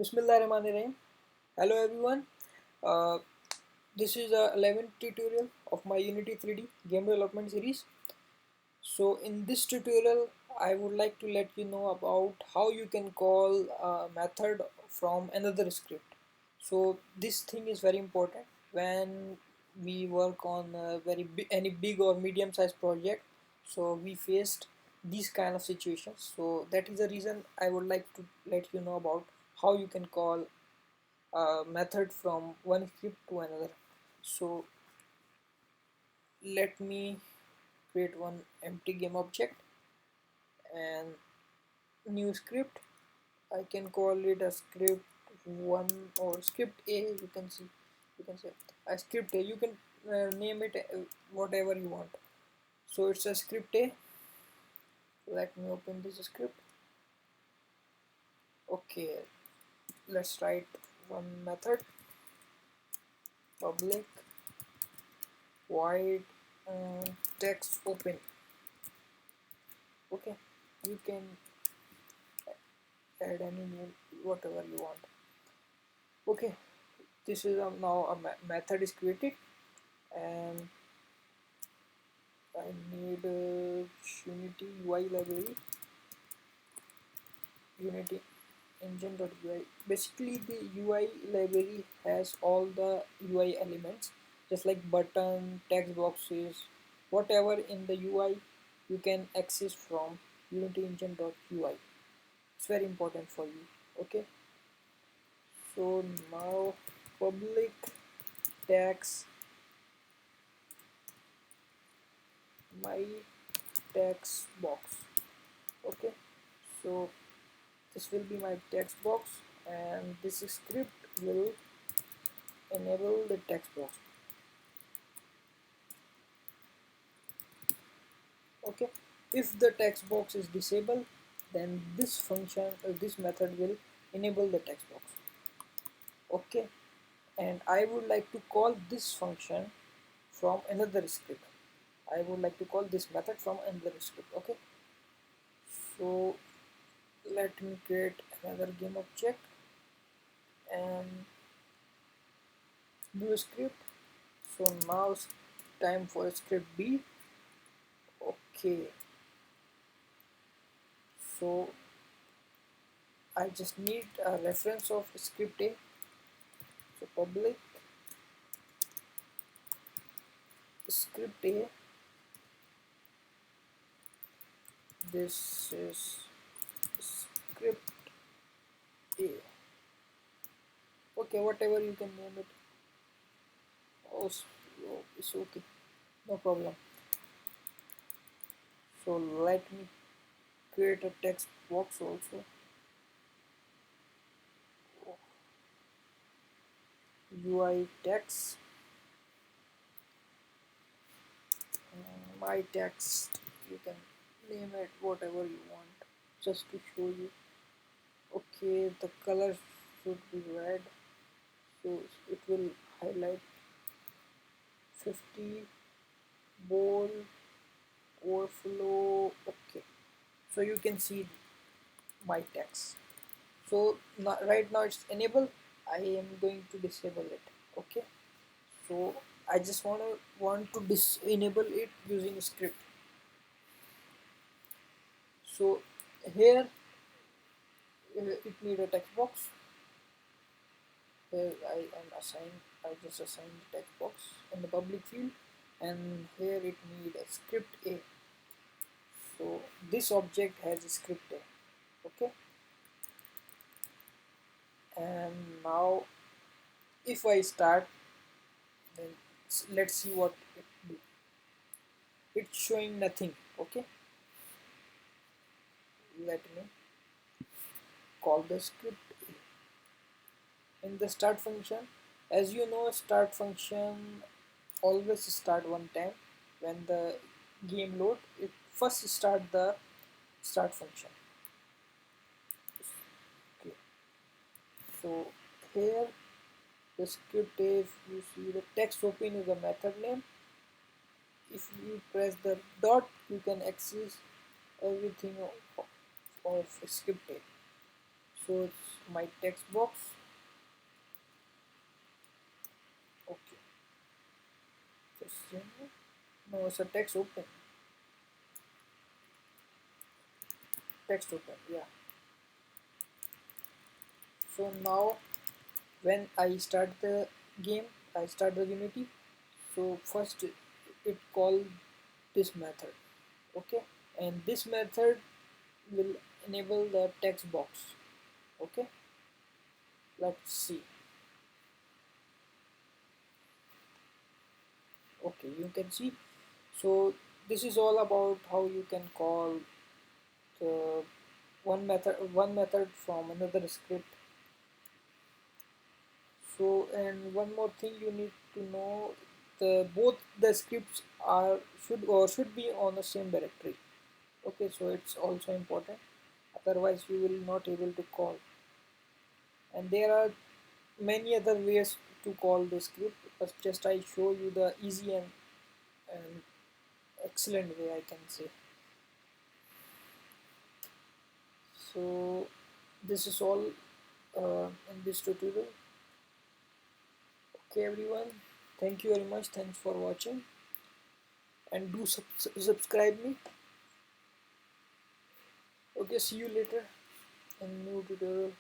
Bismillahirrahmanirrahim. Hello everyone. Uh, this is the 11th tutorial of my Unity 3D game development series. So in this tutorial, I would like to let you know about how you can call a method from another script. So this thing is very important when we work on any big or medium sized project. So we faced these kind of situations. So that is the reason I would like to let you know about how you can call method from one script to another. So let me create one empty game object and new script. I can call it a script one or script A. You can say a script A. You can name it whatever you want. So it's a script A. Let me open this script. Okay, let's write one method public void text open. Okay, you can add any name whatever you want. Okay, this is now a method is created and I need unity UI library, unity engine.ui. Basically the UI library has all the UI elements just like button, text boxes, whatever in the UI you can access from unity engine.ui. It's very important for you. Okay, so now public text my text box. Okay, so this will be my text box and this script will enable the text box. Okay, if the text box is disabled, then this function this method will enable the text box. Okay, and I would like to call this function from another script. I would like to call this method from another script. Okay, so let me create another game object and new script. So now it's time for script B. Okay, so I just need a reference of script A. So public script A, this is script A. Okay, whatever you can name it. Oh, it's okay, no problem. So let me create a text box also. UI text, my text. You can name it whatever you want, just to show you. Okay, the color should be red, so it will highlight 50 bold overflow. Okay, so you can see my text. So right now it's enabled. I am going to disable it. Okay, so I just want to enable it using script. So here it need a text box. Here I just assigned the text box in the public field, and here it need a script A. So this object has a script A. Okay, and now if I start, then let's see what it do. It's showing nothing. Okay, let me call the script in the start function. As you know, start function always start one time when the game load. It first start the start function. Okay, so here the script, if you see the text open is a method name. If you press the dot, you can access everything of script A. So it's my text box. Okay, just no, it's a text open. Text open, yeah. So now when I start the game, I start the Unity. So first it call this method, okay, and this method will enable the text box. Okay, let's see. Okay, you can see. So this is all about how you can call the one method from another script. So, and one more thing you need to know, the both the scripts are should be on the same directory. Okay, so it's also important, otherwise you will not able to call. And there are many other ways to call the script, but just I show you the easy and excellent way, I can say. So this is all in this tutorial. Okay everyone, thank you very much, thanks for watching, and do subscribe me. Okay, see you later in new tutorial.